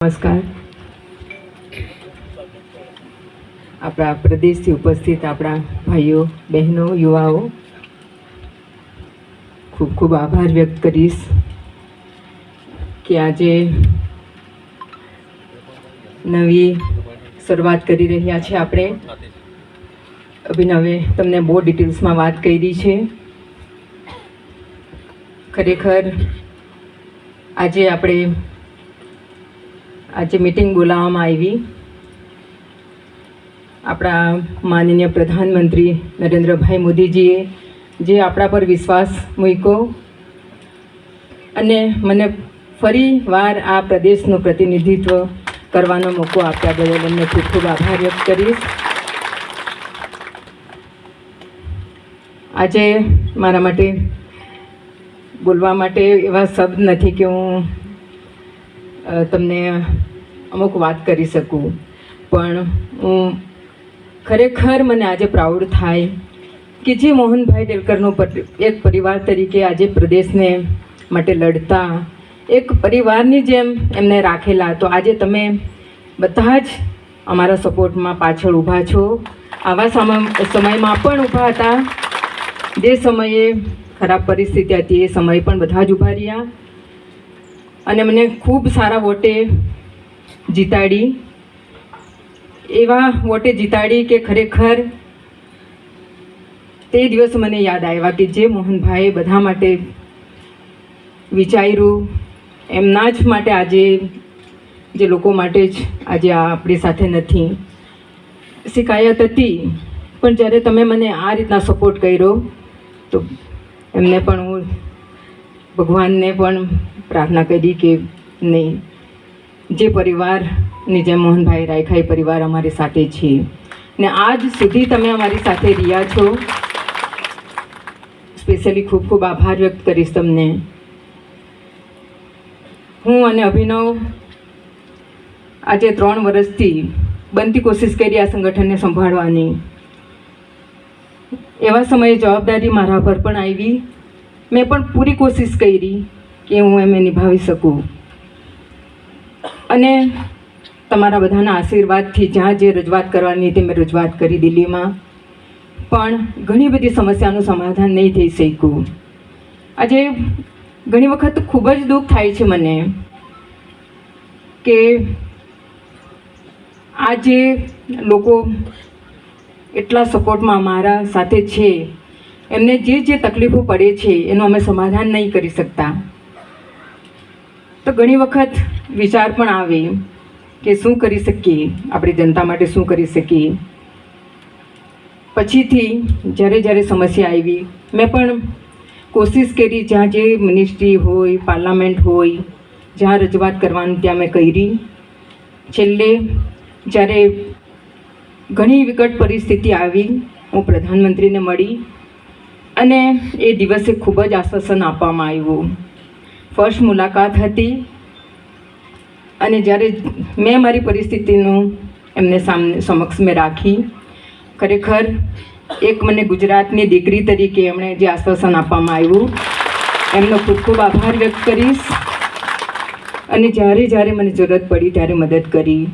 નમસ્કાર. આપણા પ્રદેશથી ઉપસ્થિત આપણા ભાઈઓ બહેનો યુવાઓ, ખૂબ ખૂબ આભાર વ્યક્ત કરીશ કે આજે નવી શરૂઆત કરી રહ્યા છે. આપણે અભિનવે તમને બહુ ડિટેલ્સમાં વાત કરી છે. ખરેખર આજે મીટિંગ બોલાવવામાં આવી. આપણા માનનીય પ્રધાનમંત્રી નરેન્દ્રભાઈ મોદીજીએ જે આપણા પર વિશ્વાસ મૂક્યો અને મને ફરી વાર આ પ્રદેશનું પ્રતિનિધિત્વ કરવાનો મોકો આપ્યા બદલ એમને ખૂબ ખૂબ આભાર વ્યક્ત કરીશ. આજે મારા માટે બોલવા માટે એવા શબ્દ નથી કે હું તમને અમુક વાત કરી શકું, પણ હું ખરેખર મને આજે પ્રાઉડ થાય કે જે મોહનભાઈ ડેલકરનો એક પરિવાર તરીકે આજે પ્રદેશને માટે લડતા એક પરિવારની જેમ એમને રાખેલા, તો આજે તમે બધા જ અમારા સપોર્ટમાં પાછળ ઊભા છો. આવા સમયમાં પણ ઊભા હતા. જે સમયે ખરાબ પરિસ્થિતિ હતી એ સમયે પણ બધા જ ઊભા રહ્યા અને મને ખૂબ સારા વોટે જીતાડી. એવા વોટે જીતાડી કે ખરેખર તે દિવસ મને યાદ આવ્યા કે જે મોહનભાઈએ બધા માટે વિચાર્યું એમના જ માટે આજે જે લોકો માટે જ આજે આપણી સાથે નથી. શિકાયત હતી, પણ જ્યારે તમે મને આ રીતના સપોર્ટ કર્યો તો એમને પણ હું ભગવાનને પણ પ્રાર્થના કરી કે નહીં, જે પરિવારની જેમ મોહનભાઈ રાખ્યા એ પરિવાર અમારી સાથે છે ને આજ સુધી તમે અમારી સાથે રહ્યા છો. સ્પેશિયલી ખૂબ ખૂબ આભાર વ્યક્ત કરીશ તમને. હું અને અભિનવ આજે 3 વર્ષથી બનતી કોશિશ કરી આ સંગઠનને સંભાળવાની. એવા સમયે જવાબદારી મારા પર પણ આવી. મેં પણ પૂરી કોશિશ કરી કે હું એમને નિભાવી શકું અને તમારા બધાના આશીર્વાદથી જ્યાં જે રજૂઆત કરવાની તે મેં રજૂઆત કરી દિલ્હીમાં, પણ ઘણી બધી સમસ્યાનું સમાધાન નહીં થઈ શક્યું. આજે ઘણી વખત ખૂબ જ દુઃખ થાય છે મને કે આ જે લોકો એટલા સપોર્ટમાં અમારા સાથે છે એમને જે તકલીફો પડે છે એનું અમે સમાધાન નહીં કરી શકતા. તો ઘણી વખત વિચાર પણ આવે કે શું કરી શકીએ, આપણી જનતા માટે શું કરી શકીએ. પછીથી જ્યારે સમસ્યા આવી મેં પણ કોશિશ કરી, જ્યાં જે મિનિસ્ટ્રી હોય, પાર્લામેન્ટ હોય, જ્યાં રજૂઆત કરવાની ત્યાં મેં કરી. છેલ્લે જ્યારે ઘણી વિકટ પરિસ્થિતિ આવી, હું પ્રધાનમંત્રીને મળી અને એ દિવસે ખૂબ જ આશ્વાસન આપવામાં આવ્યું. ફર્સ્ટ મુલાકાત હતી અને જ્યારે મેં મારી પરિસ્થિતિનું એમને સમક્ષ મેં રાખી, ખરેખર એક મને ગુજરાતની દીકરી તરીકે એમણે જે આશ્વાસન આપવામાં આવ્યું એમનો ખૂબ ખૂબ આભાર વ્યક્ત કરીશ. અને જ્યારે મને જરૂરત પડી ત્યારે મદદ કરી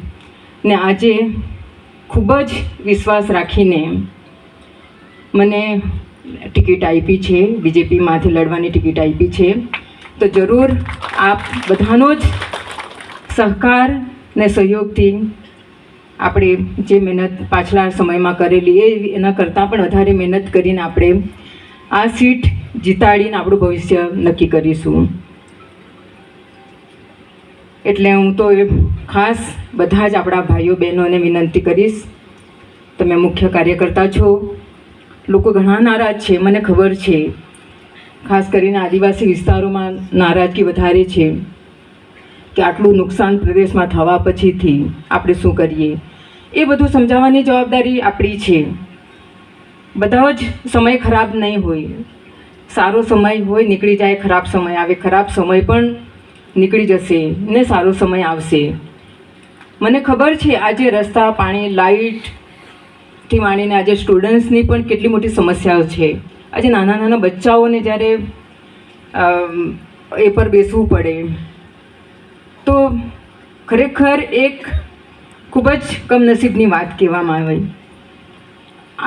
ને આજે ખૂબ જ વિશ્વાસ રાખીને મને ટિકિટ આપી છે, બીજેપીમાંથી લડવાની ટિકિટ આપી છે. તો જરૂર આપ બધાનો જ સહકાર ને સહયોગથી આપણે જે મહેનત પાછલા સમયમાં કરેલી એના કરતાં પણ વધારે મહેનત કરીને આપણે આ સીટ જીતાડીને આપણું ભવિષ્ય નક્કી કરીશું. એટલે હું તો ખાસ બધા જ આપણા ભાઈઓ બહેનોને વિનંતી કરીશ, તમે મુખ્ય કાર્યકર્તા છો. લોકો ઘણા નારાજ છે, મને ખબર છે. ખાસ કરીને આદિવાસી વિસ્તારોમાં નારાજગી વધારે છે કે આટલું નુકસાન પ્રદેશમાં થવા પછીથી આપણે શું કરીએ. એ બધું સમજાવવાની જવાબદારી આપણી છે. બધા જ સમય ખરાબ નહીં હોય, સારો સમય હોય નીકળી જાય, ખરાબ સમય આવે, ખરાબ સમય પણ નીકળી જશે ને સારો સમય આવશે. મને ખબર છે આજે રસ્તા, પાણી, લાઇટથી માંડીને આજે સ્ટુડન્ટ્સની પણ કેટલી મોટી સમસ્યાઓ છે. આજે નાના બચ્ચાઓને જ્યારે એ પર બેસવું પડે તો ખરેખર એક ખૂબ જ કમનસીબની વાત કહેવામાં આવે.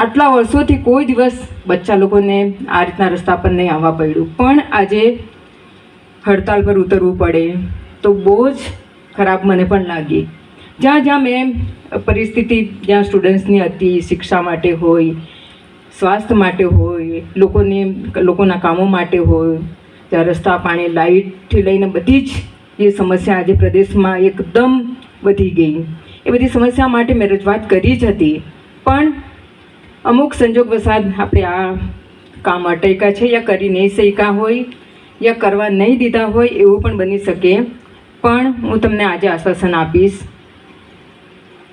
આટલા વર્ષોથી કોઈ દિવસ બચ્ચા લોકોને આ રીતના રસ્તા પર નહીં આવવા પડ્યું, પણ આજે હડતાલ પર ઉતરવું પડે તો બહુ જ ખરાબ મને પણ લાગી. જ્યાં જ્યાં મેં પરિસ્થિતિ જ્યાં સ્ટુડન્ટ્સની હતી, શિક્ષા માટે હોય, સ્વાસ્થ્ય માટે હોય, લોકોના કામો માટે હોય, ત્યાં રસ્તા, પાણી, લાઇટથી લઈને બધી જ જે સમસ્યા આજે પ્રદેશમાં એકદમ વધી ગઈ, એ બધી સમસ્યા માટે મેં રજૂઆત કરી જ હતી. પણ અમુક સંજોગવશાત આપણે આ કામ અટક્યા છે, યા કરી નહીં શક્યા હોય, યા કરવા નહીં દીધા હોય, એવું પણ બની શકે. પણ હું તમને આજે આશ્વાસન આપીશ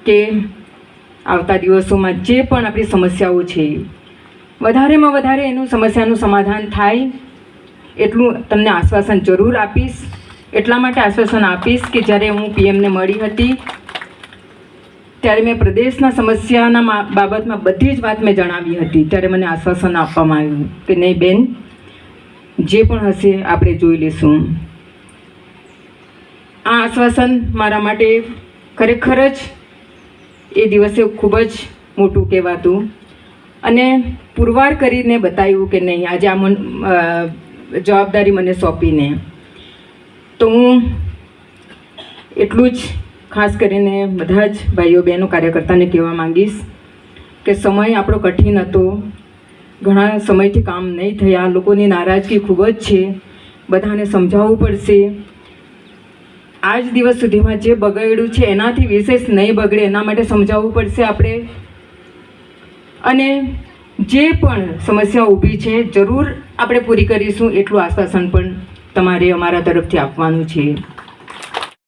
કે આવતા દિવસોમાં જે પણ આપણી સમસ્યાઓ છે, વધારેમાં વધારે એનું સમસ્યાનું સમાધાન થાય એટલું તમને આશ્વાસન જરૂર આપીશ. એટલા માટે આશ્વાસન આપીશ કે જ્યારે હું પીએમને મળી હતી ત્યારે મેં પ્રદેશના સમસ્યાના બાબતમાં બધી જ વાત મેં જણાવી હતી. ત્યારે મને આશ્વાસન આપવામાં આવ્યું કે નહીં બેન, જે પણ હશે આપણે જોઈ લઈશું. આ આશ્વાસન મારા માટે ખરેખર જ એ દિવસે ખૂબ જ મોટું કહેવાતું, અને પુરવાર કરીને બતાવ્યું કે નહીં, આજે આ જવાબદારી મને સોંપીને તો હું એટલું જ ખાસ કરીને બધા જ ભાઈઓ બહેનો કાર્યકર્તાને કહેવા માંગીશ કે સમય આપણો કઠિન હતો, ઘણા સમયથી કામ નહીં થયા, લોકોની નારાજગી ખૂબ જ છે, બધાને સમજાવવું પડશે. આજ દિવસ સુધીમાં જે બગડ્યું છે એનાથી વિશેષ નહીં બગડે એના માટે સમજાવવું પડશે આપણે. અને જે પણ સમસ્યા ઊભી છે જરૂર આપણે પૂરી કરીશું એટલું આશ્વાસન પણ તમારે અમારા તરફથી આપવાનું છે.